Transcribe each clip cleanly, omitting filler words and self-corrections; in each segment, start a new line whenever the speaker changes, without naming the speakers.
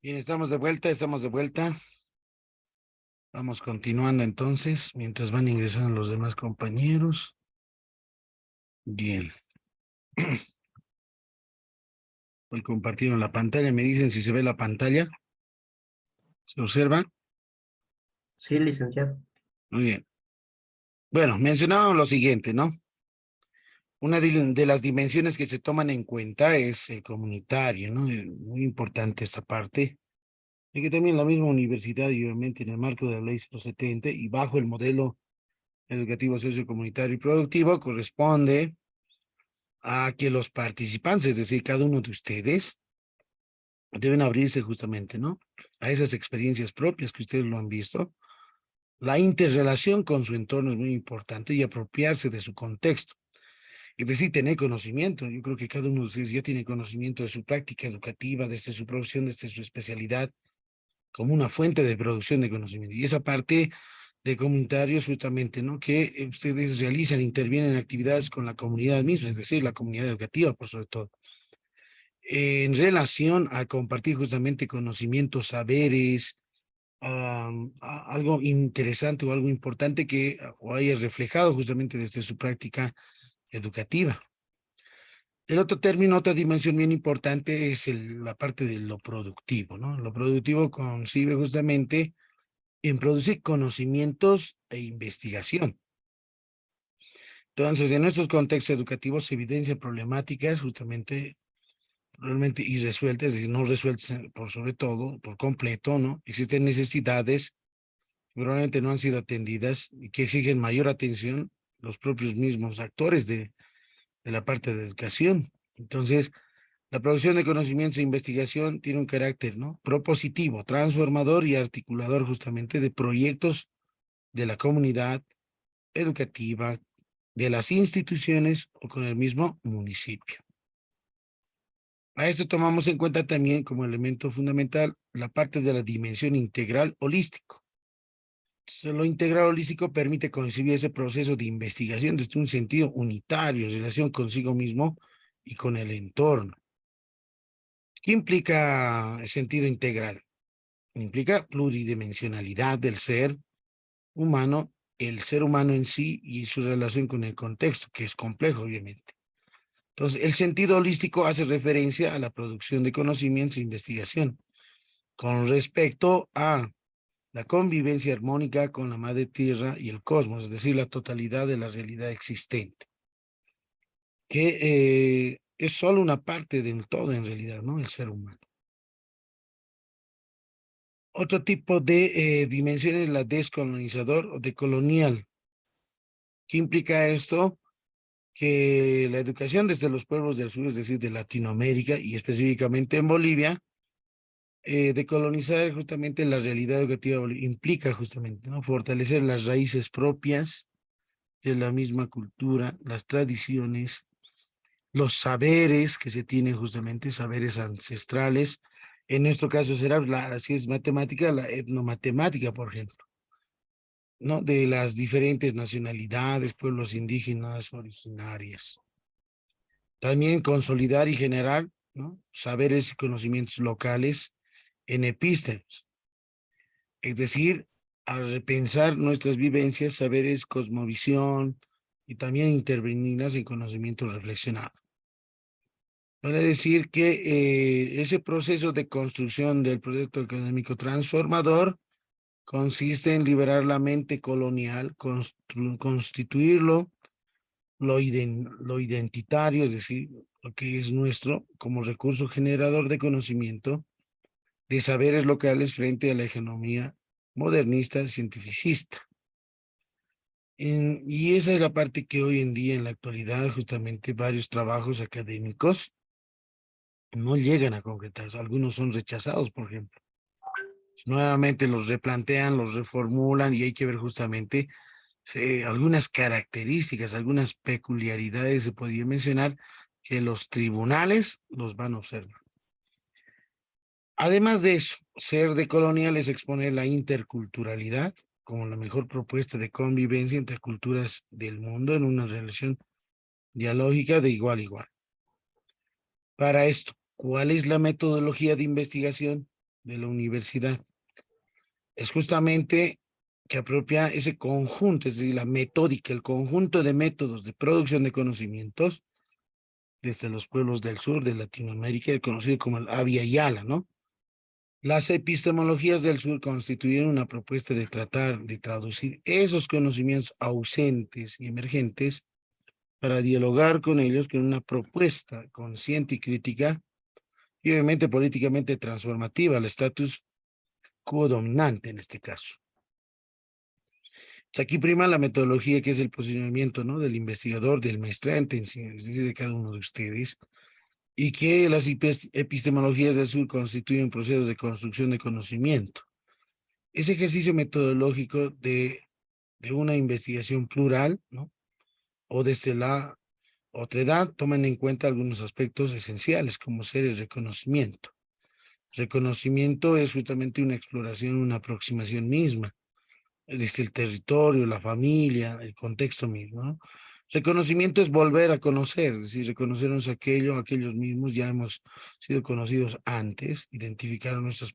Bien, estamos de vuelta, estamos de vuelta. Vamos continuando entonces, mientras van ingresando los demás compañeros. Bien, voy compartiendo la pantalla. Me dicen si se ve la pantalla. ¿Se observa?
Sí, licenciado.
Muy bien. Bueno, mencionábamos lo siguiente, ¿no? Una de las dimensiones que se toman en cuenta es el comunitario, ¿no? Muy importante esta parte. Y que también la misma universidad, y obviamente en el marco de la ley 070 y bajo el modelo educativo sociocomunitario y productivo, corresponde a que los participantes, es decir, cada uno de ustedes, deben abrirse justamente, ¿no? A esas experiencias propias que ustedes lo han visto. La interrelación con su entorno es muy importante y apropiarse de su contexto. Es decir, tener conocimiento. Yo creo que cada uno de ustedes ya tiene conocimiento de su práctica educativa, desde su profesión, desde su especialidad, como una fuente de producción de conocimiento. Y esa parte de comunitarios justamente, ¿no? Que ustedes realizan, intervienen en actividades con la comunidad misma, es decir, la comunidad educativa, por sobre todo. En relación a compartir justamente conocimientos, saberes, algo interesante o algo importante que o haya reflejado justamente desde su práctica educativa. El otro término, otra dimensión bien importante es la parte de lo productivo, ¿no? Lo productivo consiste justamente en producir conocimientos e investigación. Entonces, en estos contextos educativos se evidencian problemáticas justamente realmente irresueltas, es decir, no resueltas por sobre todo, por completo, ¿no? Existen necesidades que probablemente no han sido atendidas y que exigen mayor atención los propios mismos actores de la parte de educación. Entonces, la producción de conocimientos e investigación tiene un carácter, ¿no? Propositivo, transformador y articulador justamente de proyectos de la comunidad educativa, de las instituciones o con el mismo municipio. A esto tomamos en cuenta también como elemento fundamental la parte de la dimensión integral holístico. Entonces, lo integral holístico permite concebir ese proceso de investigación desde un sentido unitario en relación consigo mismo y con el entorno. ¿Qué implica el sentido integral? Implica pluridimensionalidad del ser humano, el ser humano en sí y su relación con el contexto, que es complejo, obviamente. Entonces, el sentido holístico hace referencia a la producción de conocimientos e investigación con respecto a la convivencia armónica con la madre tierra y el cosmos, es decir, la totalidad de la realidad existente, que es solo una parte del todo en realidad, ¿no? El ser humano. Otro tipo de dimensión es la descolonizador o decolonial. ¿Qué implica esto? Que la educación desde los pueblos del sur, es decir, de Latinoamérica y específicamente en Bolivia, de colonizar justamente la realidad educativa implica justamente, ¿no? Fortalecer las raíces propias de la misma cultura, las tradiciones, los saberes que se tienen justamente, saberes ancestrales. En nuestro caso será, si es matemática, la etnomatemática, por ejemplo, ¿no? De las diferentes nacionalidades, pueblos indígenas originarias. También consolidar y generar, ¿no? Saberes y conocimientos locales en epístemes, es decir, a repensar nuestras vivencias, saberes, cosmovisión y también intervenirlas en conocimiento reflexionado. Vale decir que ese proceso de construcción del proyecto académico transformador consiste en liberar la mente colonial, constituirlo, lo identitario, es decir, lo que es nuestro como recurso generador de conocimiento, de saberes locales frente a la hegemonía modernista cientificista. Y esa es la parte que hoy en día, en la actualidad, justamente varios trabajos académicos no llegan a concretar. Algunos son rechazados, por ejemplo. Nuevamente los replantean, los reformulan y hay que ver justamente algunas características, algunas peculiaridades se podría mencionar que los tribunales los van a observar. Además de eso, ser decolonial es exponer la interculturalidad como la mejor propuesta de convivencia entre culturas del mundo en una relación dialógica de igual a igual. Para esto, ¿cuál es la metodología de investigación? de la universidad. Es justamente que apropia ese conjunto, es decir, la metódica, el conjunto de métodos de producción de conocimientos desde los pueblos del sur de Latinoamérica, conocido como el Abya Yala, ¿no? Las epistemologías del sur constituyen una propuesta de tratar de traducir esos conocimientos ausentes y emergentes para dialogar con ellos con una propuesta consciente y crítica y obviamente políticamente transformativa al estatus quo dominante en este caso. Aquí prima la metodología que es el posicionamiento, ¿no? Del investigador, del maestrante, es decir, de cada uno de ustedes, y que las epistemologías del sur constituyen procesos de construcción de conocimiento. Ese ejercicio metodológico de una investigación plural, ¿no? O desde la otra edad, toman en cuenta algunos aspectos esenciales, como ser el reconocimiento. Reconocimiento es justamente una exploración, una aproximación misma, desde el territorio, la familia, el contexto mismo, ¿no? Reconocimiento es volver a conocer, es decir, reconocernos aquellos mismos, ya hemos sido conocidos antes, identificar nuestras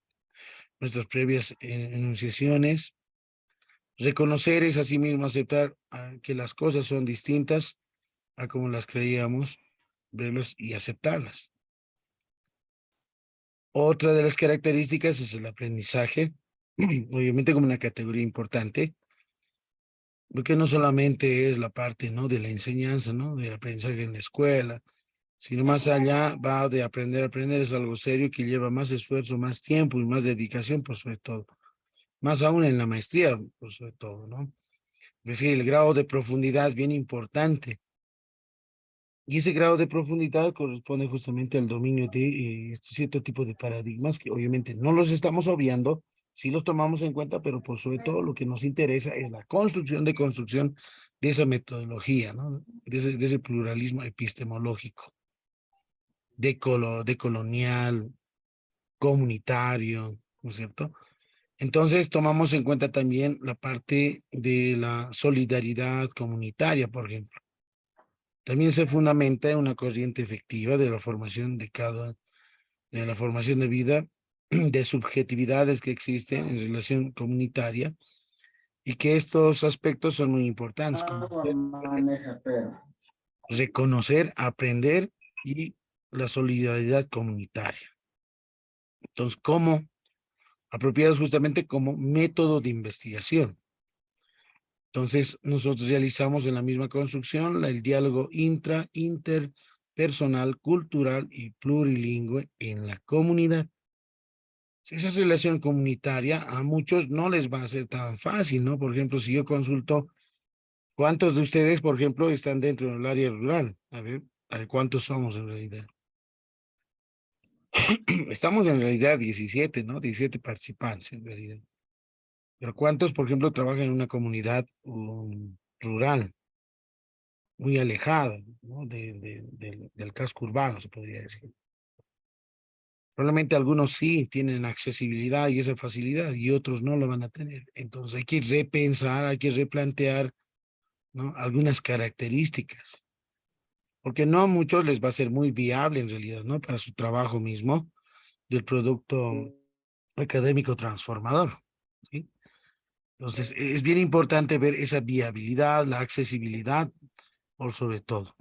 previas enunciaciones. Reconocer es asimismo aceptar que las cosas son distintas a como las creíamos, verlas y aceptarlas. Otra de las características es el aprendizaje, obviamente como una categoría importante, porque no solamente es la parte, ¿no? De la enseñanza, ¿no? Del aprendizaje en la escuela, sino más allá va de aprender. Aprender es algo serio que lleva más esfuerzo, más tiempo y más dedicación, por sobre todo. Más aún en la maestría, por sobre todo, ¿no? Es decir, el grado de profundidad es bien importante. Y ese grado de profundidad corresponde justamente al dominio de cierto tipo de paradigmas que obviamente no los estamos obviando, sí los tomamos en cuenta, pero por sobre todo lo que nos interesa es la construcción de esa metodología, ¿no? De ese pluralismo epistemológico, de colonial, comunitario, ¿no es cierto? Entonces tomamos en cuenta también la parte de la solidaridad comunitaria, por ejemplo. También se fundamenta en una corriente efectiva de la formación de la formación de vida, de subjetividades que existen en relación comunitaria y que estos aspectos son muy importantes, como reconocer, aprender y la solidaridad comunitaria. Entonces, ¿cómo? Apropiados justamente como método de investigación. Entonces, nosotros realizamos en la misma construcción el diálogo interpersonal, cultural y plurilingüe en la comunidad. Esa relación comunitaria a muchos no les va a ser tan fácil, ¿no? Por ejemplo, si yo consulto, ¿cuántos de ustedes, por ejemplo, están dentro del área rural? A ver cuántos somos en realidad. Estamos en realidad 17, ¿no? 17 participantes en realidad. Pero ¿cuántos, por ejemplo, trabajan en una comunidad rural, muy alejada, ¿no? Del casco urbano, se podría decir? Probablemente algunos sí tienen accesibilidad y esa facilidad y otros no lo van a tener. Entonces hay que repensar, hay que replantear, ¿no? Algunas características, porque no a muchos les va a ser muy viable en realidad, ¿no? Para su trabajo mismo del producto académico transformador, ¿sí? Entonces es bien importante ver esa viabilidad, la accesibilidad, por sobre todo.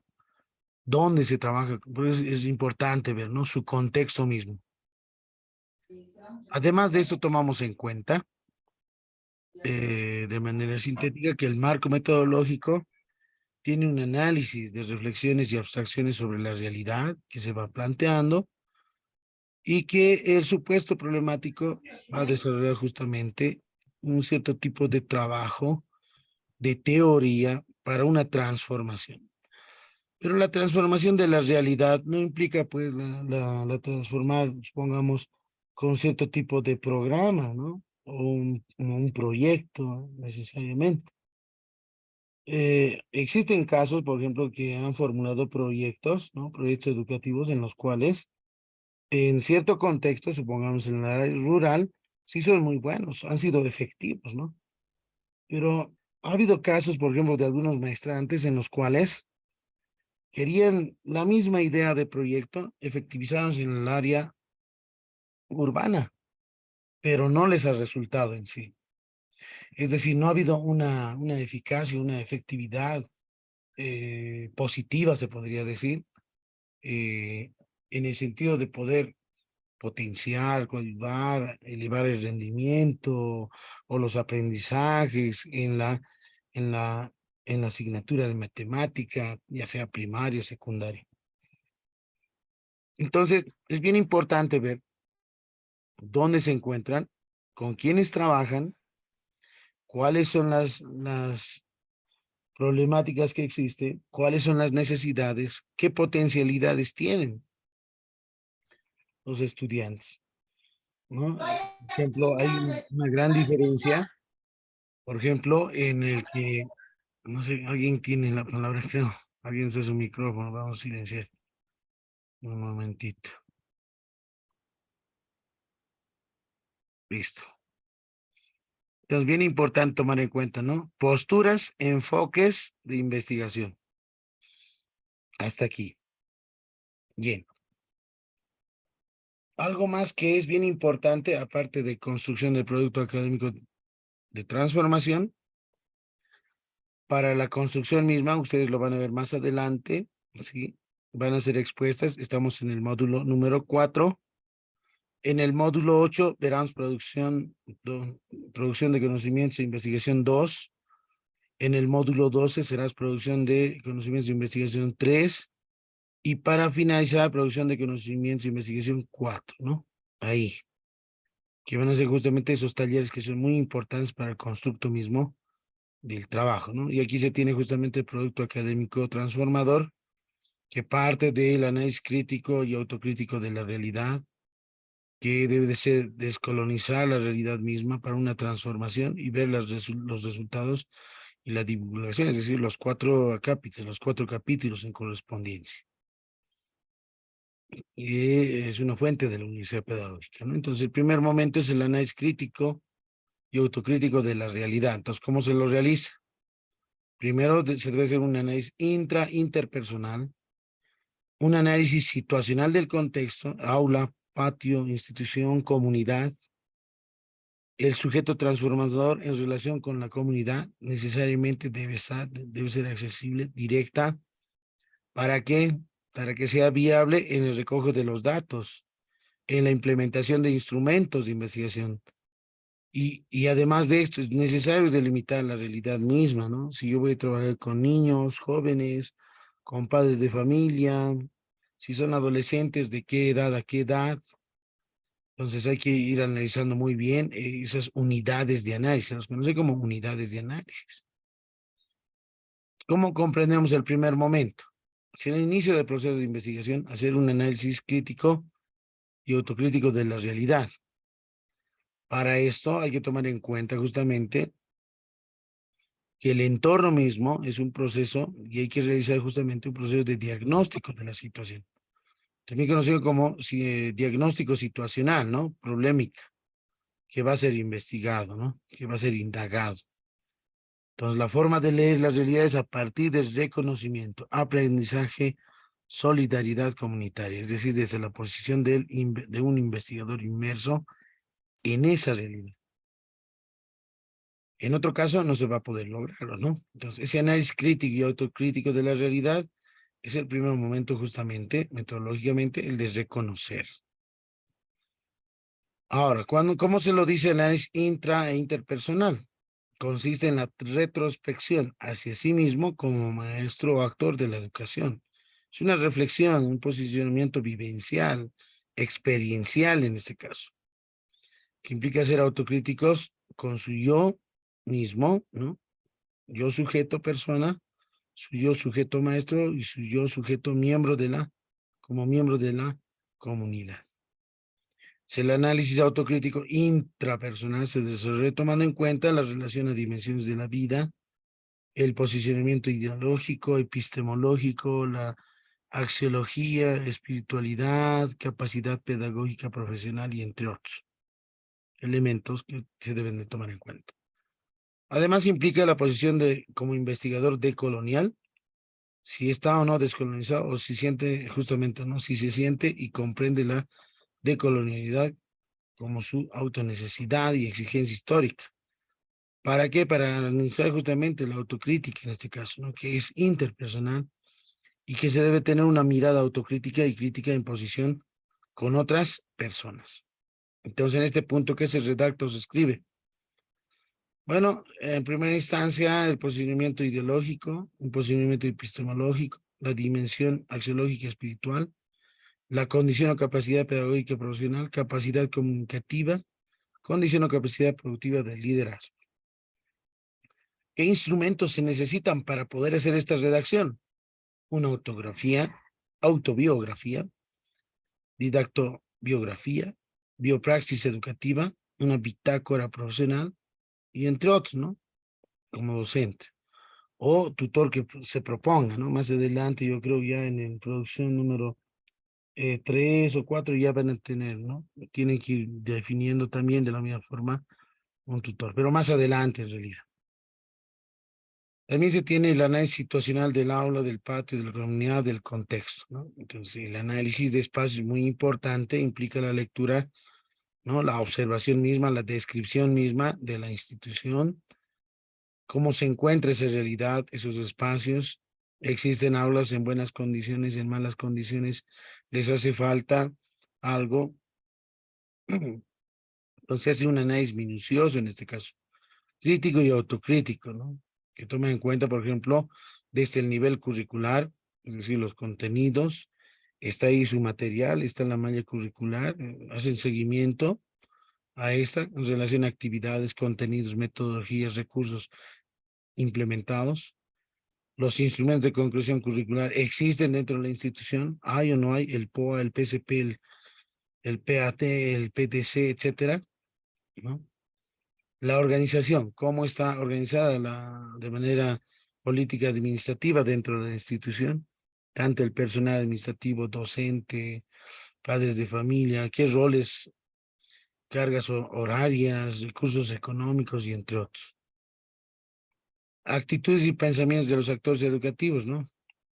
¿Dónde se trabaja? Pues es importante ver, ¿no? Su contexto mismo. Además de esto, tomamos en cuenta de manera sintética que el marco metodológico tiene un análisis de reflexiones y abstracciones sobre la realidad que se va planteando y que el supuesto problemático va a desarrollar justamente un cierto tipo de trabajo, de teoría para una transformación. Pero la transformación de la realidad no implica, pues, la transformar, supongamos, con cierto tipo de programa, ¿no? O un proyecto, necesariamente. Existen casos, por ejemplo, que han formulado proyectos, ¿no? Proyectos educativos en los cuales, en cierto contexto, supongamos en el área rural, sí son muy buenos, han sido efectivos, ¿no? Pero ha habido casos, por ejemplo, de algunos maestrantes en los cuales querían la misma idea de proyecto efectivizarse en el área urbana. pero no les ha resultado en sí. Es decir, no ha habido una eficacia, una efectividad positiva, se podría decir, eh, en el sentido de poder potenciar, cultivar, elevar el rendimiento o los aprendizajes en la, en la asignatura de matemática, ya sea primaria o secundaria. Entonces, es bien importante ver dónde se encuentran, con quiénes trabajan, cuáles son las problemáticas que existen, cuáles son las necesidades, qué potencialidades tienen los estudiantes, ¿no? Por ejemplo, hay una gran diferencia, por ejemplo, en el que, no sé, alguien tiene la palabra, creo, alguien está su micrófono, vamos a silenciar un momentito. Listo. Entonces, bien importante tomar en cuenta, ¿no? Posturas, enfoques de investigación. Hasta aquí. Bien. Algo más que es bien importante, aparte de construcción del producto académico de transformación, para la construcción misma, ustedes lo van a ver más adelante, ¿sí? Van a ser expuestas, estamos en el módulo número 4. En el módulo 8 verán producción de conocimientos e investigación 2. En el módulo 12 será producción de conocimientos e investigación 3. Y para finalizar, producción de conocimientos e investigación 4, ¿no? Ahí, que van a ser justamente esos talleres que son muy importantes para el constructo mismo del trabajo, ¿no? Y aquí se tiene justamente el producto académico transformador, que parte del análisis crítico y autocrítico de la realidad, que debe de ser descolonizar la realidad misma para una transformación y ver los resultados y la divulgación, es decir, los cuatro capítulos en correspondencia. Y es una fuente de la universidad pedagógica, ¿no? Entonces, el primer momento es el análisis crítico y autocrítico de la realidad. Entonces, ¿cómo se lo realiza? Primero se debe hacer un análisis interpersonal, un análisis situacional del contexto, aula, patio, institución, comunidad. El sujeto transformador en relación con la comunidad necesariamente debe ser accesible, directa. ¿Para qué? Para que sea viable en el recojo de los datos, en la implementación de instrumentos de investigación. Y además de esto, es necesario delimitar la realidad misma, ¿no? Si yo voy a trabajar con niños, jóvenes, con padres de familia, si son adolescentes, de qué edad a qué edad. Entonces hay que ir analizando muy bien esas unidades de análisis, se los conoce como unidades de análisis. ¿Cómo comprendemos el primer momento? Si en el inicio del proceso de investigación, hacer un análisis crítico y autocrítico de la realidad. Para esto hay que tomar en cuenta justamente que el entorno mismo es un proceso y hay que realizar justamente un proceso de diagnóstico de la situación. También conocido como diagnóstico situacional, ¿no? Problemática, que va a ser investigado, ¿no? Que va a ser indagado. Entonces, la forma de leer la realidad es a partir del reconocimiento, aprendizaje, solidaridad comunitaria, es decir, desde la posición de un investigador inmerso en esa realidad. En otro caso, no se va a poder lograrlo, ¿no? Entonces, ese análisis crítico y autocrítico de la realidad es el primer momento justamente, metodológicamente, el de reconocer. Ahora, ¿cómo se lo dice el análisis intra e interpersonal? Consiste en la retrospección hacia sí mismo como maestro o actor de la educación. Es una reflexión, un posicionamiento vivencial, experiencial en este caso, que implica ser autocríticos con su yo mismo, ¿no? Yo sujeto persona, su yo sujeto maestro y su yo sujeto como miembro de la comunidad. Si el análisis autocrítico intrapersonal se desarrolla tomando en cuenta la relación a dimensiones de la vida, el posicionamiento ideológico, epistemológico, la axiología, espiritualidad, capacidad pedagógica profesional y entre otros elementos que se deben de tomar en cuenta. Además, implica la posición como investigador decolonial, si está o no descolonizado, o si siente justamente, ¿no? Si se siente y comprende la decolonialidad como su autonecesidad y exigencia histórica. ¿Para qué? Para analizar justamente la autocrítica en este caso, ¿no? Que es interpersonal y que se debe tener una mirada autocrítica y crítica en posición con otras personas. Entonces, en este punto, ¿qué se redacta o se escribe? Bueno, en primera instancia, el posicionamiento ideológico, un posicionamiento epistemológico, la dimensión axiológica espiritual, la condición o capacidad pedagógica profesional, capacidad comunicativa, condición o capacidad productiva del liderazgo. ¿Qué instrumentos se necesitan para poder hacer esta redacción? Una autografía, autobiografía, didactobiografía, biopraxis educativa, una bitácora profesional y entre otros, ¿no? Como docente. O tutor que se proponga, ¿no? Más adelante, yo creo ya en producción número 3 o 4 ya van a tener, ¿no? Tienen que ir definiendo también de la misma forma un tutor, pero más adelante en realidad. También se tiene el análisis situacional del aula, del patio, de la comunidad, del contexto, ¿no? Entonces, el análisis de espacio es muy importante, implica la lectura, ¿no? La observación misma, la descripción misma de la institución, cómo se encuentra esa realidad, esos espacios. Existen aulas en buenas condiciones, en malas condiciones, les hace falta algo. Entonces, hace un análisis minucioso en este caso, crítico y autocrítico, ¿no? Que toma en cuenta, por ejemplo, desde el nivel curricular, es decir, los contenidos, está ahí su material, está la malla curricular, hacen seguimiento a esta en relación a actividades, contenidos, metodologías, recursos implementados. Los instrumentos de conclusión curricular existen dentro de la institución, hay o no hay, el POA, el PSP, el PAT, el PTC, etcétera, ¿no? La organización, cómo está organizada de manera política administrativa dentro de la institución, tanto el personal administrativo, docente, padres de familia, qué roles, cargas horarias, recursos económicos y entre otros. Actitudes y pensamientos de los actores educativos, ¿no?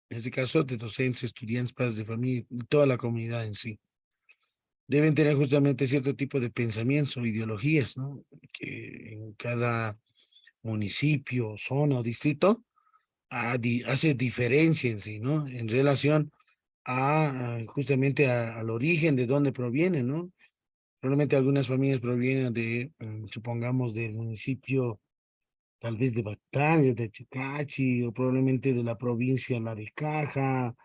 En este caso, de docentes, estudiantes, padres de familia, y toda la comunidad en sí. Deben tener justamente cierto tipo de pensamientos o ideologías, ¿no? Que en cada municipio, zona o distrito hace diferencia en sí, ¿no? En relación justamente al origen de dónde proviene, ¿no? Probablemente algunas familias provienen de, supongamos, del municipio, tal vez de Batalla, de Chicachi, o probablemente de la provincia Laricaja,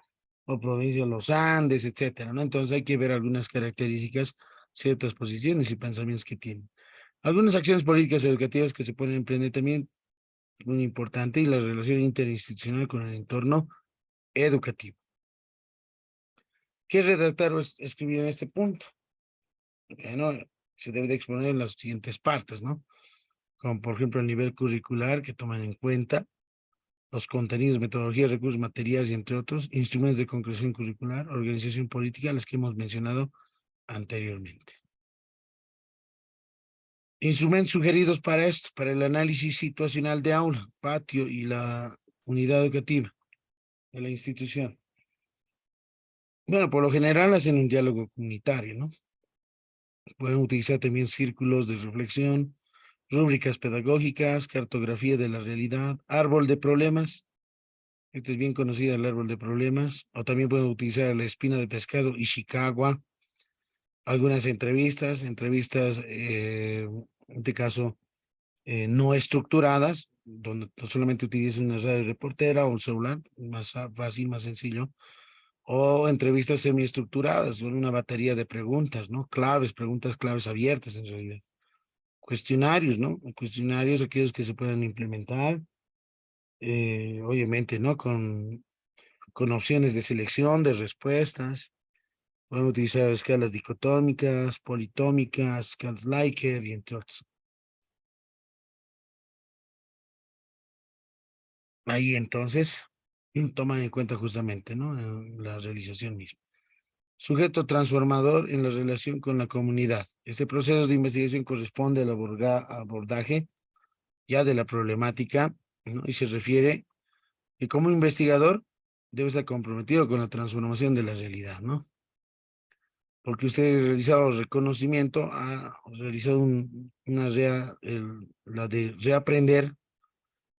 o provincia de los Andes, etcétera, ¿no? Entonces hay que ver algunas características, ciertas posiciones y pensamientos que tienen. Algunas acciones políticas educativas que se pueden emprender también, muy importante, y la relación interinstitucional con el entorno educativo. ¿Qué redactar o escribir en este punto? Bueno, se debe de exponer en las siguientes partes, ¿no? Como por ejemplo el nivel curricular que toman en cuenta, los contenidos, metodologías, recursos, materiales y entre otros, instrumentos de concreción curricular, organización política, las que hemos mencionado anteriormente. Instrumentos sugeridos para esto, para el análisis situacional de aula, patio y la unidad educativa de la institución. Bueno, por lo general hacen un diálogo comunitario, ¿no? Pueden utilizar también círculos de reflexión, rúbricas pedagógicas, cartografía de la realidad, árbol de problemas. Este es bien conocido, el árbol de problemas. O también pueden utilizar la espina de pescado, Ishikawa. Algunas entrevistas, en este caso, no estructuradas, donde solamente utilizan una radio reportera o un celular, más fácil, más sencillo. O entrevistas semiestructuradas, con una batería de preguntas, ¿no? Claves, preguntas claves abiertas en realidad. Cuestionarios, ¿no? Cuestionarios, aquellos que se puedan implementar, obviamente, ¿no? Con opciones de selección, de respuestas. Pueden utilizar escalas dicotómicas, politómicas, escalas Likert y entre otros. Ahí entonces toman en cuenta justamente, ¿no? La realización misma. Sujeto transformador en la relación con la comunidad. Este proceso de investigación corresponde al abordaje ya de la problemática, ¿no? Y se refiere que como investigador debe estar comprometido con la transformación de la realidad, ¿no? porque usted ha realizado reconocimiento, ha realizado la de reaprender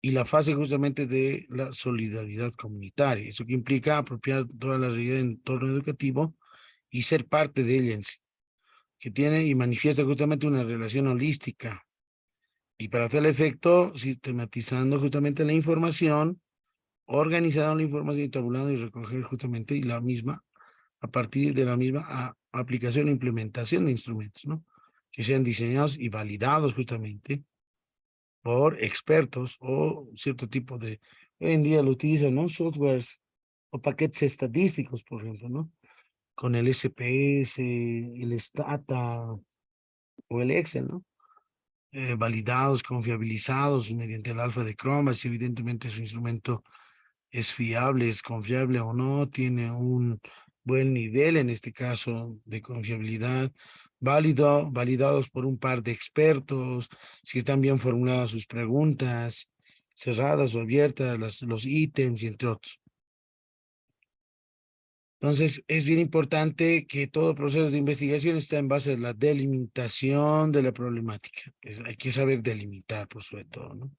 y la fase justamente de la solidaridad comunitaria. Eso que implica apropiar toda la realidad del entorno educativo y ser parte de ella en sí, que tiene y manifiesta justamente una relación holística. Y para tal efecto, sistematizando justamente la información, organizando la información y tabulando y recoger justamente y la misma, a partir de la misma aplicación e implementación de instrumentos, ¿no? Que sean diseñados y validados justamente por expertos o cierto tipo de, hoy en día lo utilizan, ¿no? Softwares o paquetes estadísticos, por ejemplo, ¿no? Con el SPS, el Stata o el Excel, ¿no? Validados, confiabilizados mediante el alfa de Chrome, si evidentemente su instrumento es fiable, es confiable o no, tiene un buen nivel, en este caso, de confiabilidad, validados por un par de expertos, si están bien formuladas sus preguntas, cerradas o abiertas, los ítems y entre otros. Entonces, es bien importante que todo proceso de investigación esté en base a la delimitación de la problemática. Hay que saber delimitar, por sobre todo, ¿no?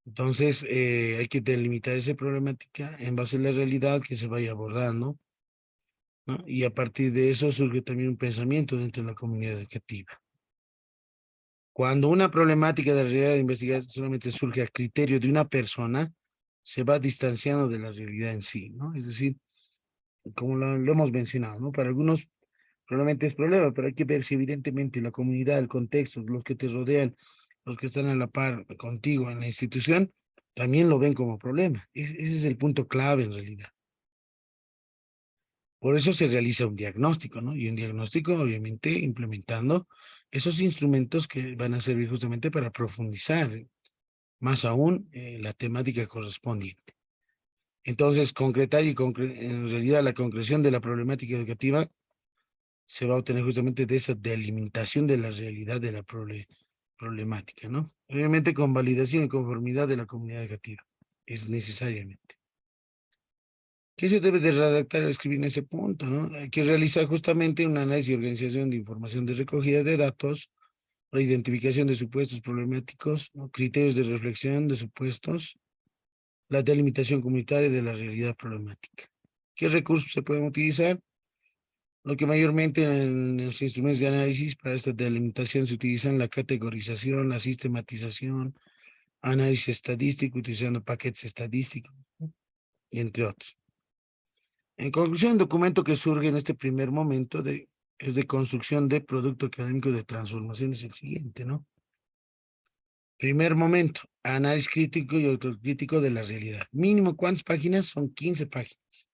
Entonces, hay que delimitar esa problemática en base a la realidad que se vaya abordando, ¿no? Y a partir de eso surge también un pensamiento dentro de la comunidad educativa. Cuando una problemática de la realidad de investigación solamente surge a criterio de una persona, se va distanciando de la realidad en sí, ¿no? Es decir, como lo hemos mencionado, ¿no? Para algunos probablemente es problema, pero hay que ver si evidentemente la comunidad, el contexto, los que te rodean, los que están a la par contigo en la institución, también lo ven como problema. Ese es el punto clave en realidad. Por eso se realiza un diagnóstico, ¿no? Y un diagnóstico, obviamente, implementando esos instrumentos que van a servir justamente para profundizar más aún la temática correspondiente. Entonces, concretar y en realidad la concreción de la problemática educativa se va a obtener justamente de esa delimitación de la realidad de la problemática, ¿no? Obviamente con validación y conformidad de la comunidad educativa, es necesariamente. ¿Qué se debe de redactar o escribir en ese punto, no? Hay que realizar justamente un análisis y organización de información de recogida de datos, la identificación de supuestos problemáticos, ¿no? Criterios de reflexión de supuestos, la delimitación comunitaria de la realidad problemática. ¿Qué recursos se pueden utilizar? Lo que mayormente en los instrumentos de análisis para esta delimitación se utilizan la categorización, la sistematización, análisis estadístico utilizando paquetes estadísticos, ¿no? Y entre otros. En conclusión, el documento que surge en este primer momento es de construcción de producto académico de transformación es el siguiente, ¿no? Primer momento, análisis crítico y autocrítico de la realidad. Mínimo, ¿cuántas páginas? Son 15 páginas.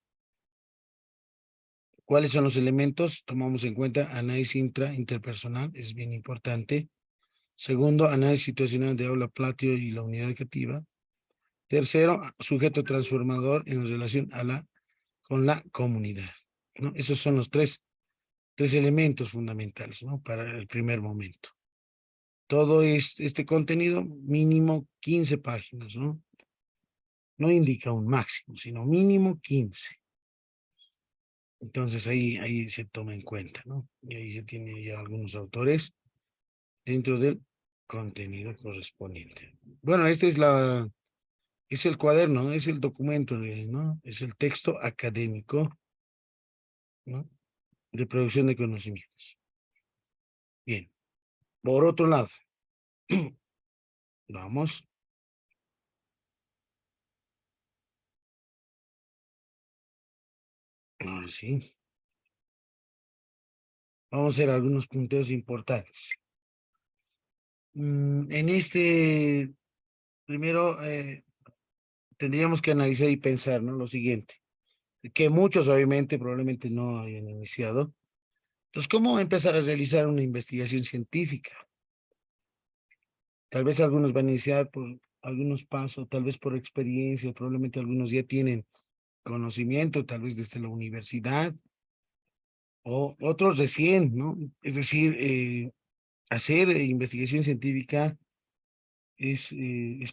¿Cuáles son los elementos? Tomamos en cuenta análisis interpersonal, es bien importante. Segundo, análisis situacional de aula, patio y la unidad educativa. Tercero, sujeto transformador en relación con la comunidad, ¿no? Esos son los tres elementos fundamentales, ¿no? Para el primer momento. Todo este contenido, mínimo 15 páginas, ¿no? No indica un máximo, sino mínimo 15. Entonces ahí se toma en cuenta, ¿no? Y ahí se tiene ya algunos autores dentro del contenido correspondiente. Bueno, es el cuaderno, ¿no? Es el documento, ¿no? Es el texto académico, ¿no? De producción de conocimientos. Bien. Por otro lado, vamos. Ahora sí. Vamos a hacer algunos punteos importantes. En este, primero, tendríamos que analizar y pensar, ¿no? Lo siguiente, que muchos obviamente probablemente no hayan iniciado. Entonces, ¿cómo empezar a realizar una investigación científica? Tal vez algunos van a iniciar por algunos pasos, tal vez por experiencia, probablemente algunos ya tienen conocimiento, tal vez desde la universidad, o otros recién, ¿no? Es decir, hacer investigación científica es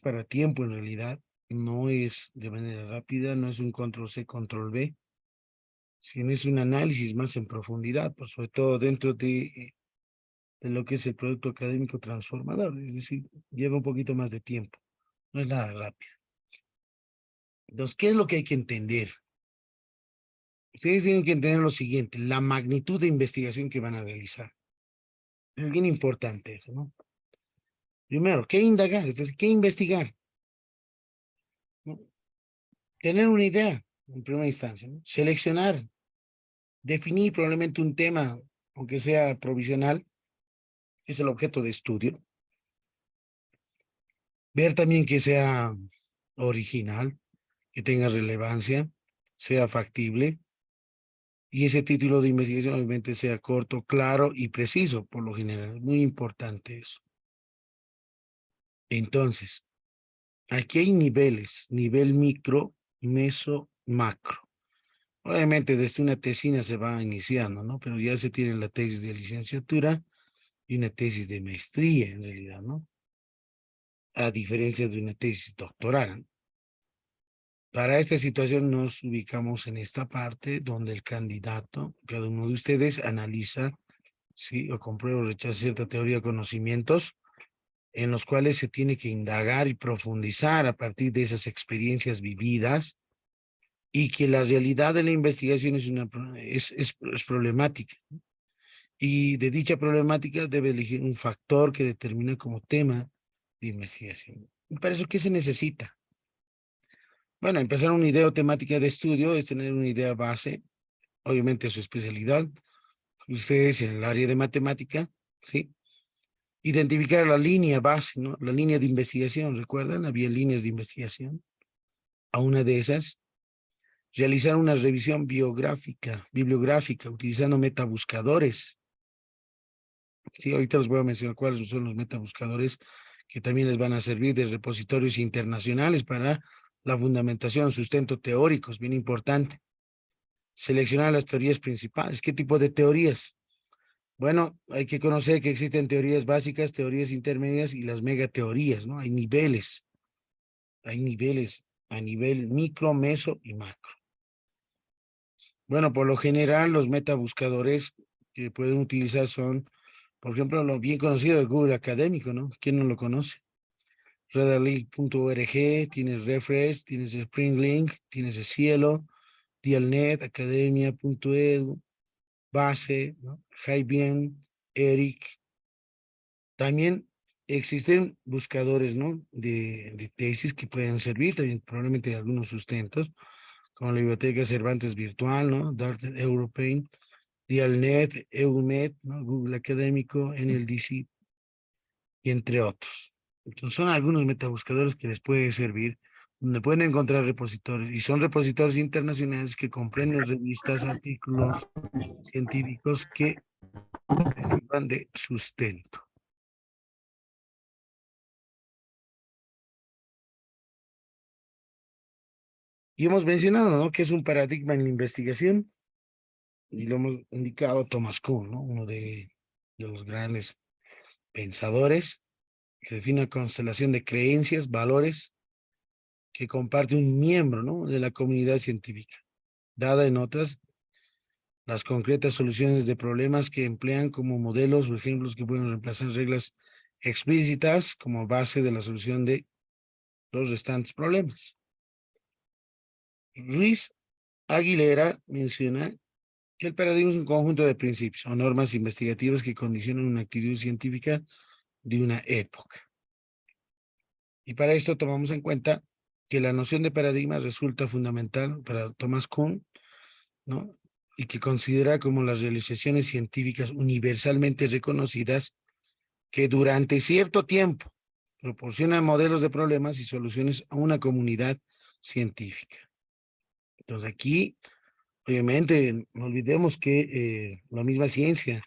para tiempo en realidad, no es de manera rápida, no es un control C, control V. Si no es un análisis más en profundidad, pues sobre todo dentro de lo que es el producto académico transformador, es decir, lleva un poquito más de tiempo, no es nada rápido. Entonces, ¿qué es lo que hay que entender? Ustedes tienen que entender lo siguiente, la magnitud de investigación que van a realizar. Es bien importante eso, ¿no? Primero, ¿qué indagar? Es decir, ¿qué investigar? ¿No? Tener una idea, en primera instancia, ¿no? Seleccionar, definir probablemente un tema, aunque sea provisional, es el objeto de estudio. Ver también que sea original, que tenga relevancia, sea factible, y ese título de investigación obviamente sea corto, claro y preciso, por lo general. Es muy importante eso. Entonces, aquí hay niveles, nivel micro, meso, macro. Obviamente desde una tesina se va iniciando, ¿no? Pero ya se tiene la tesis de licenciatura y una tesis de maestría en realidad, ¿no? A diferencia de una tesis doctoral. Para esta situación nos ubicamos en esta parte donde el candidato, cada uno de ustedes, analiza, ¿sí? O comprueba o rechaza cierta teoría de conocimientos en los cuales se tiene que indagar y profundizar a partir de esas experiencias vividas y que la realidad de la investigación es problemática. Y de dicha problemática debe elegir un factor que determina como tema de investigación. ¿Y para eso qué se necesita? Bueno, empezar una idea o temática de estudio es tener una idea base, obviamente su especialidad, ustedes en el área de matemática, ¿sí? Identificar la línea base, ¿no? La línea de investigación, ¿recuerdan? Había líneas de investigación. A una de esas, realizar una revisión bibliográfica, utilizando metabuscadores. Sí, ahorita les voy a mencionar cuáles son los metabuscadores que también les van a servir de repositorios internacionales para la fundamentación, sustento teórico, es bien importante. Seleccionar las teorías principales. ¿Qué tipo de teorías? Bueno, hay que conocer que existen teorías básicas, teorías intermedias y las megateorías, ¿no? Hay niveles a nivel micro, meso y macro. Bueno, por lo general, los metabuscadores que pueden utilizar son, por ejemplo, lo bien conocido de Google Académico, ¿no? ¿Quién no lo conoce? Redalytics.org, tienes Refresh, tienes SpringLink, tienes Cielo, Dialnet, Academia.edu, Base, ¿no? Hybian, Eric. También existen buscadores, ¿no? De tesis que pueden servir, también probablemente algunos sustentos, como la Biblioteca Cervantes Virtual, ¿no? Dart European, Dialnet, EUMED, ¿no? Google Académico, NLDC, y entre otros. Entonces son algunos metabuscadores que les puede servir, donde pueden encontrar repositorios, y son repositorios internacionales que comprenden revistas, artículos científicos que les sirvan de sustento. Y hemos mencionado, ¿no? Que es un paradigma en la investigación, y lo hemos indicado Thomas Kuhn, ¿no? Uno de los grandes pensadores que define una constelación de creencias, valores que comparte un miembro, ¿no? De la comunidad científica, dada en otras las concretas soluciones de problemas que emplean como modelos o ejemplos que pueden reemplazar reglas explícitas como base de la solución de los restantes problemas. Ruiz Aguilera menciona que el paradigma es un conjunto de principios o normas investigativas que condicionan una actitud científica de una época. Y para esto tomamos en cuenta que la noción de paradigma resulta fundamental para Thomas Kuhn, ¿no? Y que considera como las realizaciones científicas universalmente reconocidas que durante cierto tiempo proporcionan modelos de problemas y soluciones a una comunidad científica. Entonces aquí, obviamente, no olvidemos que la misma ciencia,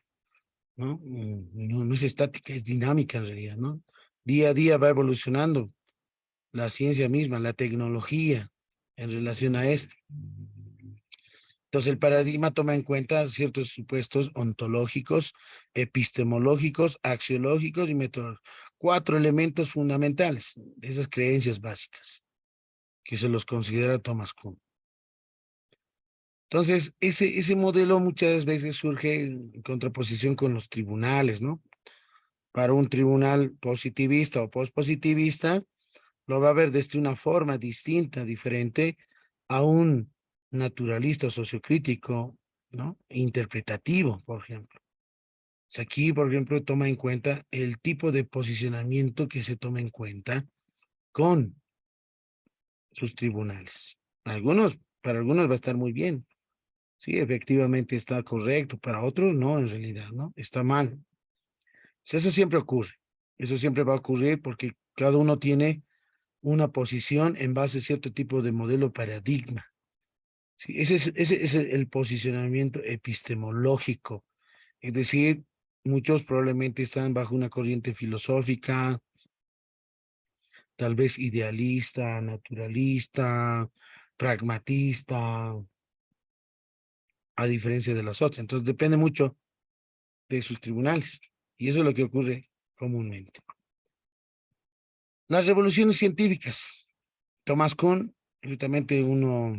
¿no? No es estática, es dinámica en realidad, ¿no? Día a día va evolucionando la ciencia misma, la tecnología en relación a esto. Entonces el paradigma toma en cuenta ciertos supuestos ontológicos, epistemológicos, axiológicos y metodológicos. 4 elementos fundamentales de esas creencias básicas que se los considera Thomas Kuhn. Entonces, ese modelo muchas veces surge en contraposición con los tribunales, ¿no? Para un tribunal positivista o pospositivista, lo va a ver desde una forma distinta, diferente a un naturalista o sociocrítico, ¿no? Interpretativo, por ejemplo. O sea, aquí, por ejemplo, toma en cuenta el tipo de posicionamiento que se toma en cuenta con sus tribunales. Para algunos va a estar muy bien. Sí, efectivamente está correcto. Para otros no, en realidad, ¿no? Está mal. O sea, eso siempre ocurre. Eso siempre va a ocurrir porque cada uno tiene una posición en base a cierto tipo de modelo paradigma. Sí, ese es el posicionamiento epistemológico. Es decir, muchos probablemente están bajo una corriente filosófica, tal vez idealista, naturalista, pragmatista, a diferencia de las otras. Entonces depende mucho de sus tribunales. Y eso es lo que ocurre comúnmente. Las revoluciones científicas. Thomas Kuhn, justamente uno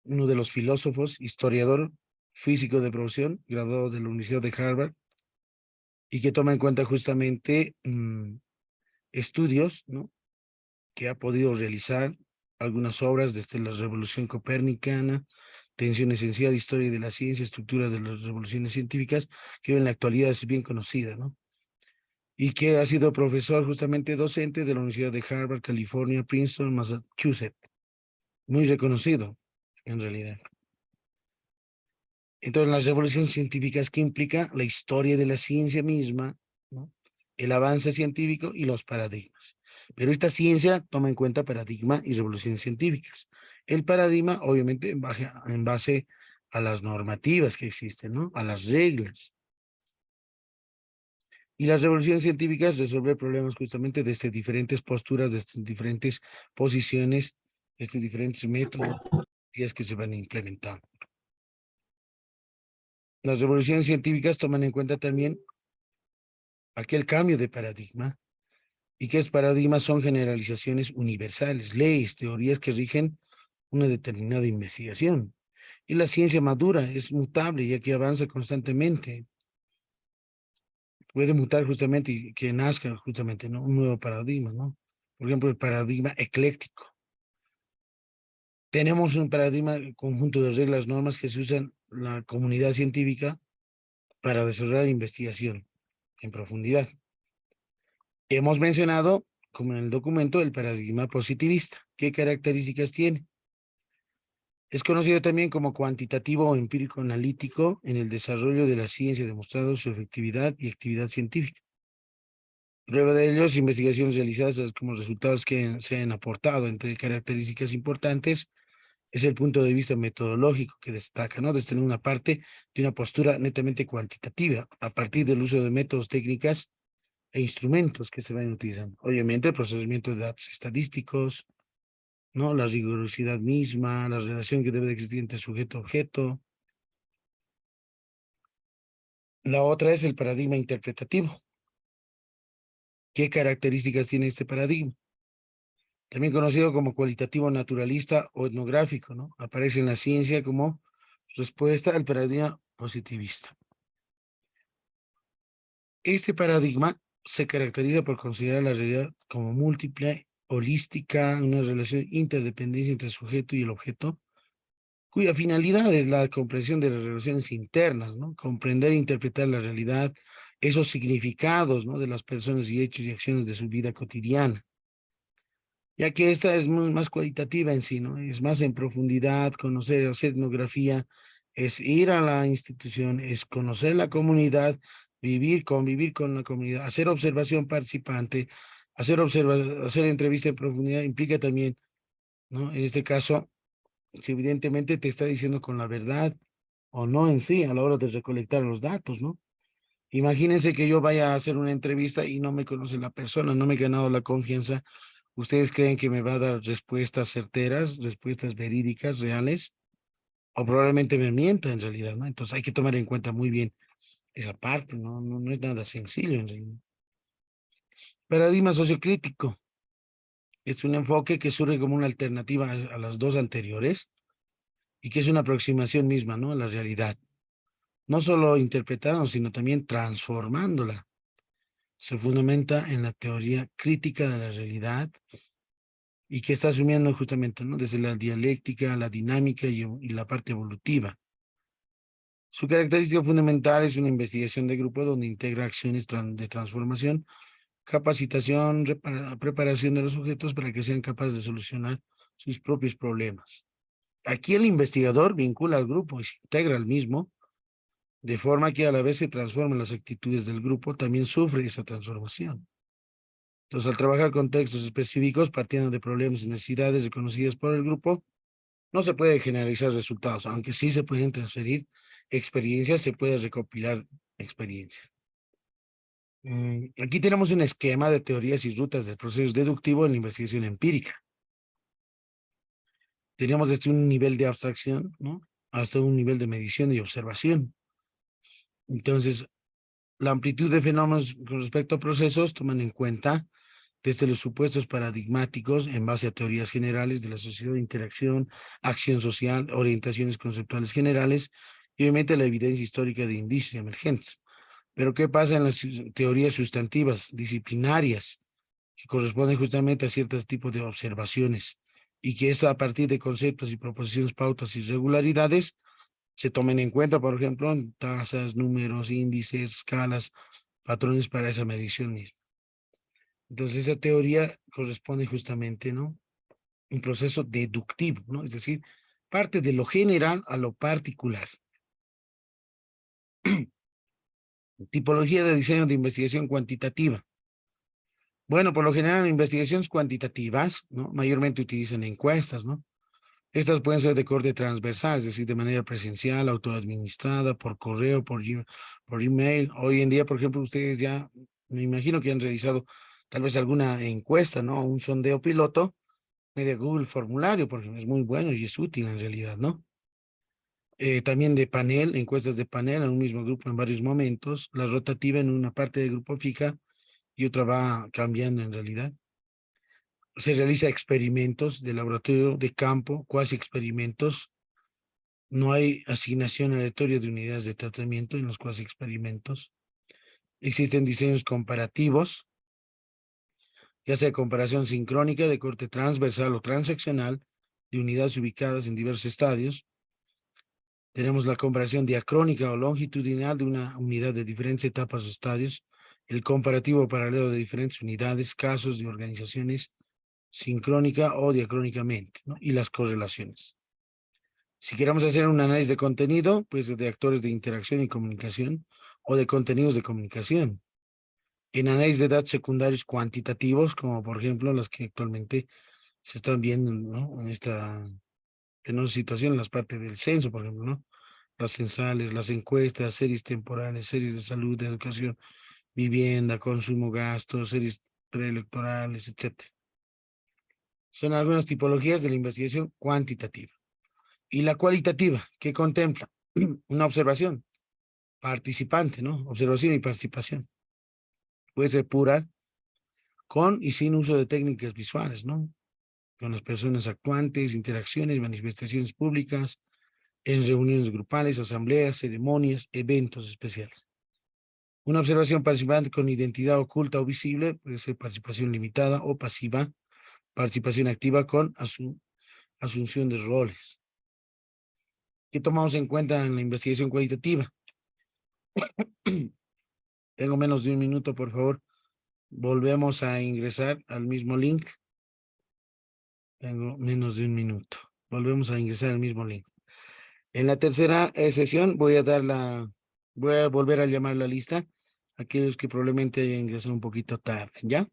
de los filósofos, historiador, físico de profesión, graduado de la Universidad de Harvard, y que toma en cuenta justamente estudios, ¿no? Que ha podido realizar algunas obras desde la Revolución Copernicana, Tensión Esencial, Historia de la Ciencia, Estructuras de las Revoluciones Científicas, que en la actualidad es bien conocida, ¿no? Y que ha sido profesor justamente docente de la Universidad de Harvard, California, Princeton, Massachusetts. Muy reconocido, en realidad. Entonces, las revoluciones científicas, ¿qué implica? La historia de la ciencia misma, ¿no? El avance científico y los paradigmas. Pero esta ciencia toma en cuenta paradigma y revoluciones científicas. El paradigma, obviamente, en base a las normativas que existen, ¿no? A las reglas. Y las revoluciones científicas resuelven problemas justamente desde diferentes posturas, desde diferentes posiciones, desde diferentes métodos que se van implementando. Las revoluciones científicas toman en cuenta también aquel cambio de paradigma. ¿Y qué es paradigma? Son generalizaciones universales, leyes, teorías que rigen una determinada investigación. Y la ciencia madura es mutable, ya que avanza constantemente. Puede mutar justamente y que nazca justamente, ¿no? Un nuevo paradigma, ¿no? Por ejemplo, el paradigma ecléctico. Tenemos un paradigma, conjunto de reglas, normas que se usan en la comunidad científica para desarrollar investigación en profundidad. Hemos mencionado, como en el documento, el paradigma positivista. ¿Qué características tiene? Es conocido también como cuantitativo o empírico analítico en el desarrollo de la ciencia, demostrando su efectividad y actividad científica. Prueba de ello es investigaciones realizadas como resultados que se han aportado. Entre características importantes es el punto de vista metodológico que destaca, ¿no? Desde una parte de una postura netamente cuantitativa, a partir del uso de métodos, técnicas e instrumentos que se van utilizando. Obviamente, el procesamiento de datos estadísticos, ¿no? La rigurosidad misma, la relación que debe de existir entre sujeto-objeto. La otra es el paradigma interpretativo. ¿Qué características tiene este paradigma? También conocido como cualitativo naturalista o etnográfico, ¿no? Aparece en la ciencia como respuesta al paradigma positivista. Este paradigma se caracteriza por considerar la realidad como múltiple, holística, una relación interdependencia entre el sujeto y el objeto, cuya finalidad es la comprensión de las relaciones internas, ¿no? Comprender e interpretar la realidad, esos significados, ¿no? De las personas y hechos y acciones de su vida cotidiana, ya que esta es más cualitativa en sí, ¿no? Es más en profundidad, conocer, hacer etnografía, es ir a la institución, es conocer la comunidad, vivir, convivir con la comunidad, hacer observación participante, hacer entrevista en profundidad, implica también, ¿no? En este caso, si evidentemente te está diciendo con la verdad o no en sí a la hora de recolectar los datos, ¿no? Imagínense que yo vaya a hacer una entrevista y no me conoce la persona, no me he ganado la confianza. ¿Ustedes creen que me va a dar respuestas certeras, respuestas verídicas, reales? O probablemente me mienta en realidad, ¿no? Entonces hay que tomar en cuenta muy bien esa parte, ¿no? No es nada sencillo en realidad. Paradigma sociocrítico. Es un enfoque que surge como una alternativa a las dos anteriores. y que es una aproximación misma, ¿no? A la realidad. No solo interpretando, sino también transformándola. Se fundamenta en la teoría crítica de la realidad y que está asumiendo justamente, ¿no? Desde la dialéctica, la dinámica y la parte evolutiva. Su característica fundamental es una investigación de grupo donde integra acciones de transformación, capacitación, preparación de los sujetos para que sean capaces de solucionar sus propios problemas. Aquí el investigador vincula al grupo y se integra al mismo, de forma que a la vez se transforman las actitudes del grupo, también sufre esa transformación. Entonces, al trabajar con textos específicos, partiendo de problemas y necesidades reconocidas por el grupo, no se puede generalizar resultados, aunque sí se pueden transferir experiencias, se puede recopilar experiencias. Aquí tenemos un esquema de teorías y rutas del proceso deductivo en la investigación empírica. Tenemos desde un nivel de abstracción, ¿no? Hasta un nivel de medición y observación. Entonces, la amplitud de fenómenos con respecto a procesos toman en cuenta desde los supuestos paradigmáticos en base a teorías generales de la sociedad, interacción, acción social, orientaciones conceptuales generales y obviamente la evidencia histórica de indicios emergentes. Pero ¿qué pasa en las teorías sustantivas, disciplinarias, que corresponden justamente a ciertos tipos de observaciones y que es a partir de conceptos y proposiciones, pautas y regularidades se tomen en cuenta, por ejemplo, tasas, números, índices, escalas, patrones para esa medición misma? Entonces, esa teoría corresponde justamente, ¿no? Un proceso deductivo, ¿no? Es decir, parte de lo general a lo particular. Tipología de diseño de investigación cuantitativa. Bueno, por lo general, investigaciones cuantitativas, ¿no? Mayormente utilizan encuestas, ¿no? Estas pueden ser de corte transversal, es decir, de manera presencial, autoadministrada, por correo, por email. Hoy en día, por ejemplo, ustedes ya, me imagino que han realizado tal vez alguna encuesta, ¿no? Un sondeo piloto de Google Formulario, porque es muy bueno y es útil en realidad, ¿no? También de panel, encuestas de panel en un mismo grupo en varios momentos, la rotativa en una parte del grupo fija y otra va cambiando en realidad. Se realiza experimentos de laboratorio, de campo, cuasi experimentos. No hay asignación aleatoria de unidades de tratamiento en los cuasi experimentos. Existen diseños comparativos, ya sea comparación sincrónica de corte transversal o transaccional de unidades ubicadas en diversos estadios. Tenemos la comparación diacrónica o longitudinal de una unidad de diferentes etapas o estadios, el comparativo paralelo de diferentes unidades, casos de organizaciones sincrónica o diacrónicamente, ¿no? Y las correlaciones. Si queremos hacer un análisis de contenido, pues de actores de interacción y comunicación o de contenidos de comunicación. En análisis de datos secundarios cuantitativos, como por ejemplo las que actualmente se están viendo, ¿no? En una situación, en las partes del censo, por ejemplo, ¿no? Las censales, las encuestas, series temporales, series de salud, de educación, vivienda, consumo, gastos, series preelectorales, etcétera. Son algunas tipologías de la investigación cuantitativa. Y la cualitativa, que contempla una observación participante, ¿no? Observación y participación. Puede ser pura, con y sin uso de técnicas visuales, ¿no? Con las personas actuantes, interacciones, manifestaciones públicas, en reuniones grupales, asambleas, ceremonias, eventos especiales. Una observación participante con identidad oculta o visible puede ser participación limitada o pasiva, participación activa con asunción de roles. ¿Qué tomamos en cuenta en la investigación cualitativa? Tengo menos de un minuto, por favor. Volvemos a ingresar al mismo link. Tengo menos de un minuto. Volvemos a ingresar al mismo link. En la tercera sesión voy a volver a llamar la lista a aquellos que probablemente hayan ingresado un poquito tarde, ¿ya?